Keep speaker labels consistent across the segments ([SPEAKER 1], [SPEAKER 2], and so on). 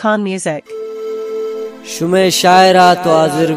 [SPEAKER 1] Khan Music.
[SPEAKER 2] शुमे शायरा तो हाजिर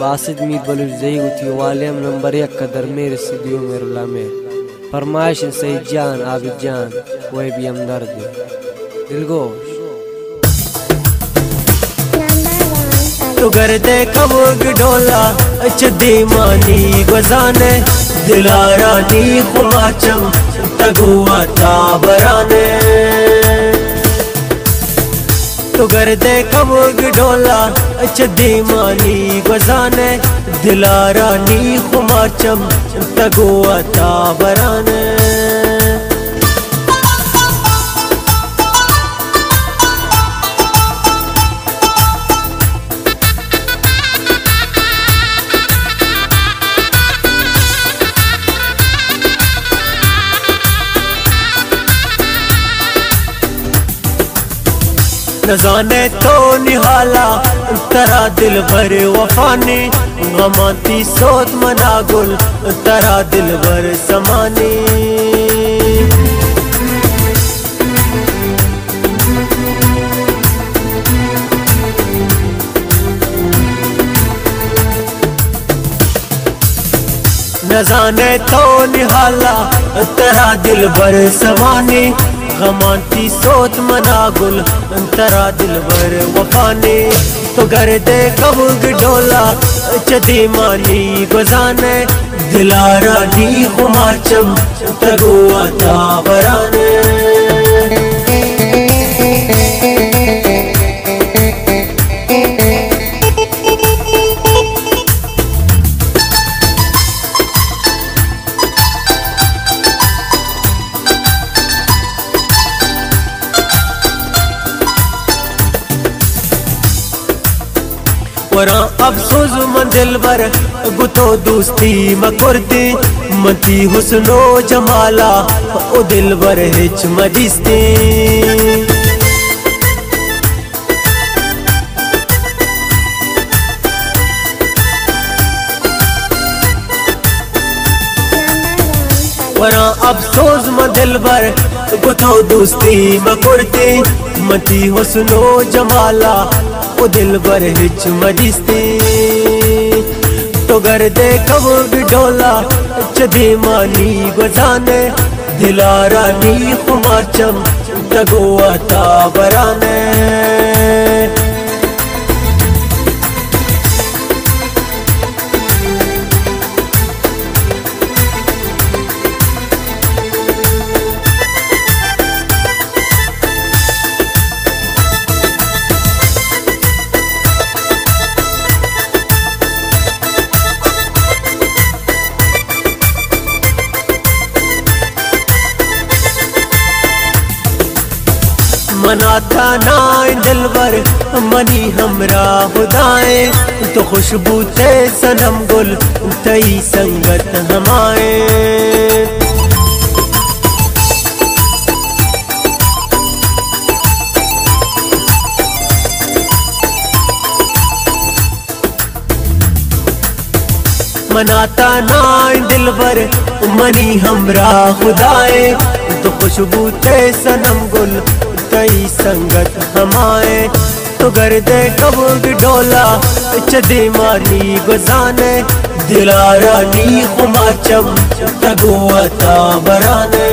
[SPEAKER 2] बासित मीर बलुचजई उठी वालियम नंबर 1 कदर मेरे सिदियो मेरे लामे फरमाइश सईद जान आबिद जान कोई भी हमदर्द दिलगोश तो घर दे कबूग डोला चदी मानी गजाने दिलारानी खुमाचम तगुआ ताबराने तो घर दे कबूग डोला चदी मानी गजाने दिलारानी खुमाचम तगुआ ताबराने न जाने तो निहाला तरा दिल भर वफानी गमाती सोत मना गुल तरा दिल भर समानी न जाने तो निहाला तरा दिल भर समानी गमाती सोत मना गुल तरा दिल भर वफाने तो घर दे कबूग डोला चदी मानी गुजाने दिलारानी खुमाचम तगुआ ताबराने वरा अफसोस मंदिल बर गुतो दोस्ती मकुरती मती हुस्नो जमाला ओ दिल बर हिच मजिस्ती वरा अफसोस मंदिल बर गुतो दोस्ती मकुरती मती हुस्नो जमाला ओ दिल बर हिच मजिस्ती तो घर दे कबूग डोला चदी मानी गुजाने दिलारानी खुमाचम तगुआ ताबराने मनाता ना दिलबर मनी हमरा खुदाए तो खुशबू थे सनम गुल तई संगत हमाए मनाता ना दिलबर मनी हमरा खुदाए तो खुशबू थे सनम गुल तई संगत हमारे तो घर दे कबूग डोला चदी मानी गुजाने दिलारानी खुमाचम तगुआ ताबराने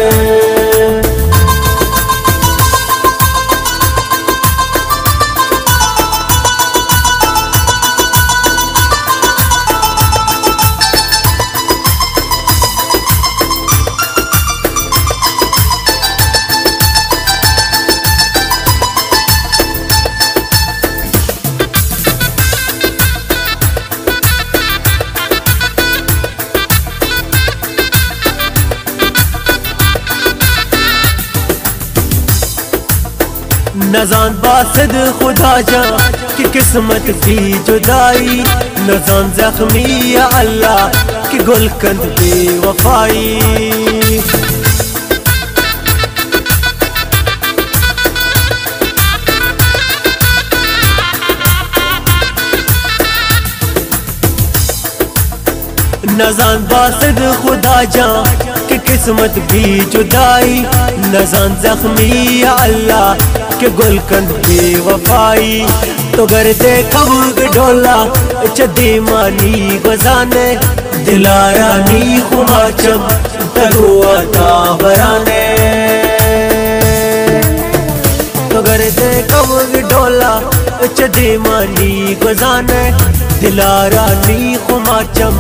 [SPEAKER 2] नजान बासिद खुदा जा कि किस्मत की जुदाई नजान जख्मी या अल्लाह कि गुलकंद बेवफाई नजान बासिद खुदा जा कि किस्मत भी जुदाई नजान जख्मी या अल्लाह
[SPEAKER 1] के गुलकंद बेवफाई तो घर दे खबूग ढोला चदी मानी गजाने दिलारा नी खुमाचम तगुआ ताबराने तो घर दे खबूग ढोला चदी मानी गजाने दिलारा नी खुमाचम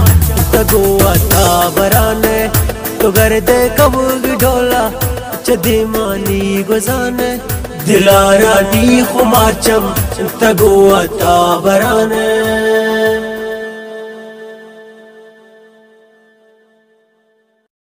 [SPEAKER 1] तगुआ ताबराने तो घर दे खबूग ढोला चदी मानी गजाने दिलारा नी खुमाचम तगुआ ताबराने।